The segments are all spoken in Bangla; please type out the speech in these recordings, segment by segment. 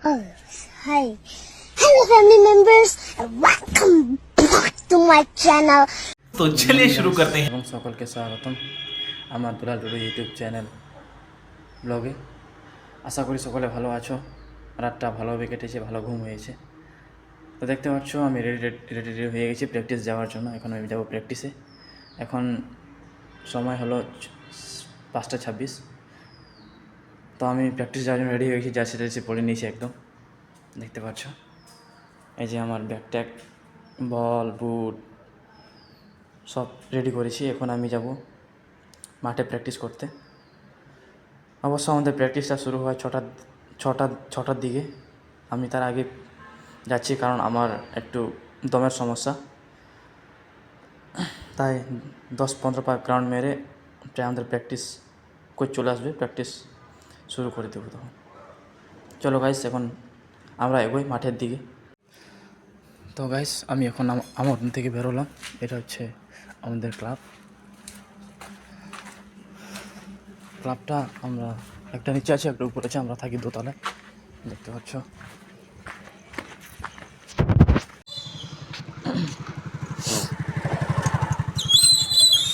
Oh, hi. Hello, family members, and welcome back to my channel. तो चलिए शुरू करते हैं। এবং সকলকে স্বাগতম আমার দুলাল টুডু ইউটিউব চ্যানেল ব্লগে। আশা করি সকলে ভালো আছো। রাতটা ভালোভাবে কেটেছে, ভালো ঘুম হয়েছে। তো দেখতে পাচ্ছ আমি রেডি হয়ে গেছি প্র্যাকটিস যাওয়ার জন্য। এখন আমি যাবো প্র্যাকটিসে। এখন সময় হলো 5:26। তো আমি প্র্যাকটিস যাওয়ার জন্য রেডি হয়ে গেছি, জার্সি টার্সি পরে নিয়েছি একদম। দেখতে পাচ্ছ এই যে আমার ব্যাগ ট্যাগ, বল, বুট সব রেডি করেছি। এখন আমি যাব মাঠে প্র্যাকটিস করতে। অবশ্য আমাদের প্র্যাকটিসটা শুরু হয় ছটার দিকে। আমি তার আগে যাচ্ছি কারণ আমার একটু দমের সমস্যা, তাই 10-15 পাক গ্রাউন্ড মেরে প্রায় আমাদের প্র্যাকটিস কোচ চলে আসবে, প্র্যাকটিস শুরু করে দেবো তখন। চলো গাইস, এখন আমরা এগোই মাঠের দিকে। তো গাইস আমি এখন আমার রুম থেকে বেরোলাম। এটা হচ্ছে আমাদের ক্লাবটা আমরা একটা নিচে আছে, একটা উপরে আছে। আমরা থাকি দোতলায়, দেখতে পাচ্ছ।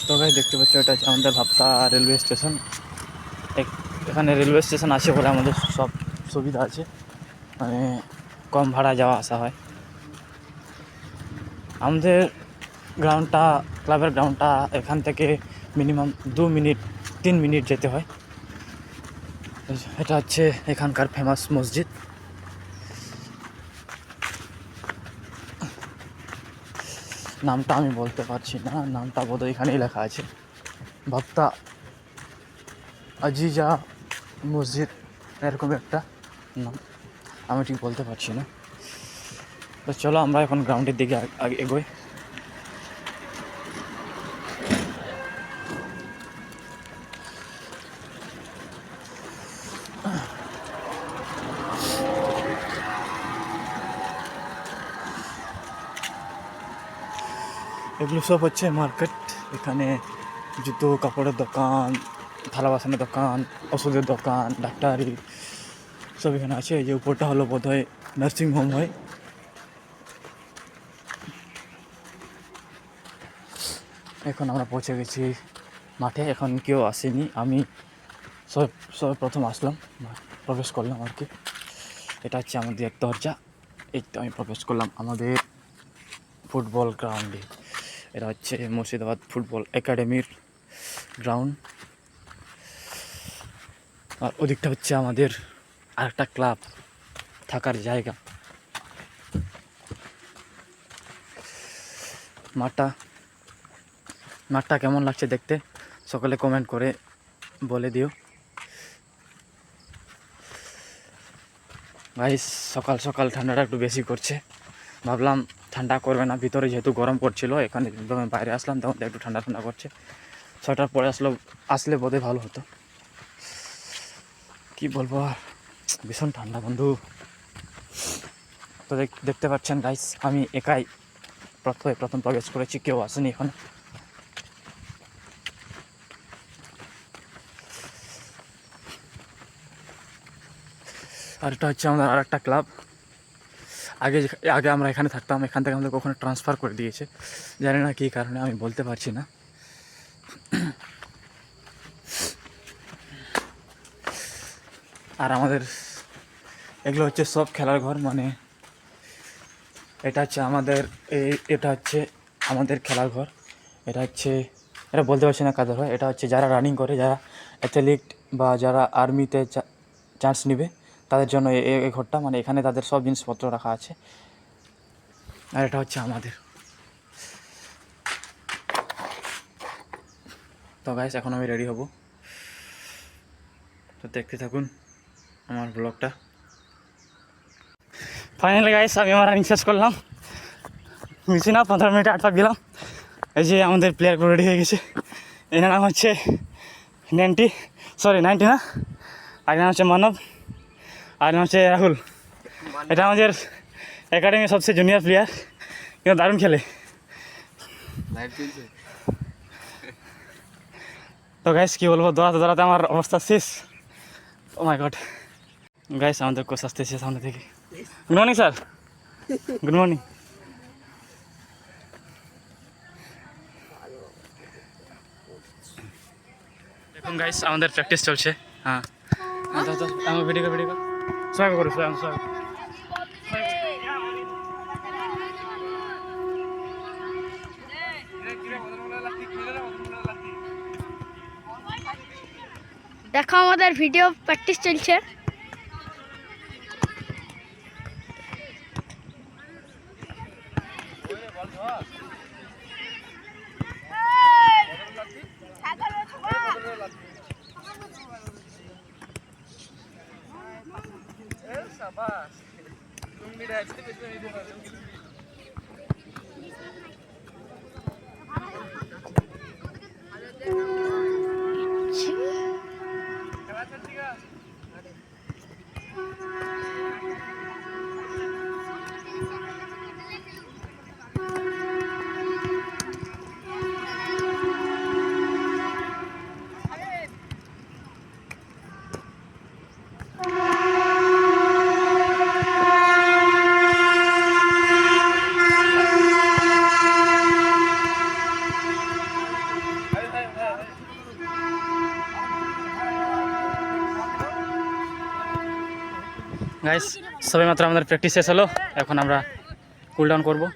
তো গাইস দেখতে পাচ্ছ এটা হচ্ছে আমাদের ভাবতা রেলওয়ে স্টেশন। এখানে রেলওয়ে স্টেশন আছে বলে আমাদের সব সুবিধা আছে, মানে কম ভাড়া যাওয়া আসা হয়। আমাদের ক্লাবের গ্রাউন্ডটা এখান থেকে মিনিমাম 2-3 মিনিট যেতে হয়। এটা হচ্ছে এখানকার ফেমাস মসজিদ। নামটা আমি বলতে পারছি না, নামটা বোধহয় এখানেই লেখা আছে, ভাবতা আজিজা মসজিদ, এরকম একটা নাম, আমি ঠিক বলতে পারছি না। তো চলো আমরা এখন গ্রাউন্ডের দিকে আগে এগোই। এগুলো সব হচ্ছে মার্কেট। এখানে জুতো, কাপড়ের দোকান, থালা বাসনের দোকান, ওষুধের দোকান, ডাক্তারি সব এখানে আছে। এই যে উপরটা হলো বোধহয় নার্সিংহোম হয়। এখন আমরা পৌঁছে গেছি মাঠে। এখন কেউ আসেনি, আমি সব প্রথম আসলাম, প্রবেশ করলাম আর কি। এটা হচ্ছে আমাদের দরজা। এই তো আমি প্রবেশ করলাম আমাদের ফুটবল গ্রাউন্ডে। এটা হচ্ছে মুর্শিদাবাদ ফুটবল একাডেমির গ্রাউন্ড। আর ওদিকটা হচ্ছে আমাদের আরেকটা ক্লাব থাকার জায়গা। মাঠটা কেমন লাগছে দেখতে সকলে কমেন্ট করে বলে দিও গাইস। সকাল সকাল ঠান্ডাটা একটু বেশি করছে, ভাবলাম ঠান্ডা করবে না, ভিতরে যেহেতু গরম পড়ছিল। এখানে বাইরে আসলাম তখন একটু ঠান্ডা করছে। 6টার পরে আসলে বোধহয় ভালো হতো। কি বলবো আর, ভীষণ ঠান্ডা বন্ধু। তো দেখতে পাচ্ছেন গাইস, আমি একাই প্রথম প্রবেশ করেছি, কেউ আসেনি এখন। আর এটা হচ্ছে আমাদের আর একটা ক্লাব। আগে আমরা এখানে থাকতাম, এখান থেকে আমাদের কখনো ট্রান্সফার করে দিয়েছে, জানি না কী কারণে, আমি বলতে পারছি না। আর আমাদের এগুলো হচ্ছে সব খেলার ঘর, মানে এটা হচ্ছে আমাদের খেলার ঘর। এটা বলতে পারছি না কাদের হয়। এটা হচ্ছে যারা রানিং করে, যারা অ্যাথলিট বা যারা আর্মিতে চান্স নেবে তাদের জন্য এই ঘরটা, মানে এখানে তাদের সব জিনিসপত্র রাখা আছে। আর এটা হচ্ছে আমাদের। তো গাইস এখন আমি রেডি হব, তো দেখতে থাকুন আমার ব্লগটা। ফাইনালি গাইস আমি আমার রানিং শেষ করলাম, বেশি না 15 মিনিটে 8 পাক দিলাম। এই যে আমাদের প্লেয়ারগুলো রেডি হয়ে গেছে। এনার নাম হচ্ছে 90 না, আর নাম হচ্ছে মানব, আর নাম হচ্ছে রাহুল। এটা আমাদের একাডেমির সবচেয়ে জুনিয়র প্লেয়ার, কিন্তু দারুণ খেলে। তো গাইস কী বলবো, দৌড়াতে আমার অবস্থা শেষ। ও মাই গড। গাইস আমাদের কোচ আসতেছে সামনে থেকে। Good morning sir. Good morning. দেখুন গাইস আমাদের প্র্যাকটিস চলছে। হ্যাঁ আমার ভিডিও কর সবাই করো সবাই। দেখো আমাদের ভিডিও প্র্যাকটিস চলছে। গাইস সবে মাত্র আমাদের প্র্যাকটিস শেষ হলো, এখন আমরা কুল ডাউন করবো।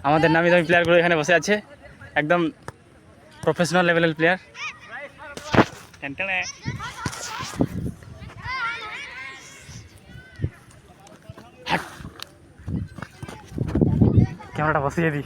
আমাদের নামি দামি প্লেয়ারগুলো এখানে বসে আছে, একদম প্রফেশনাল লেভেলের প্লেয়ার। ক্যামেরাটা বসিয়ে দিই।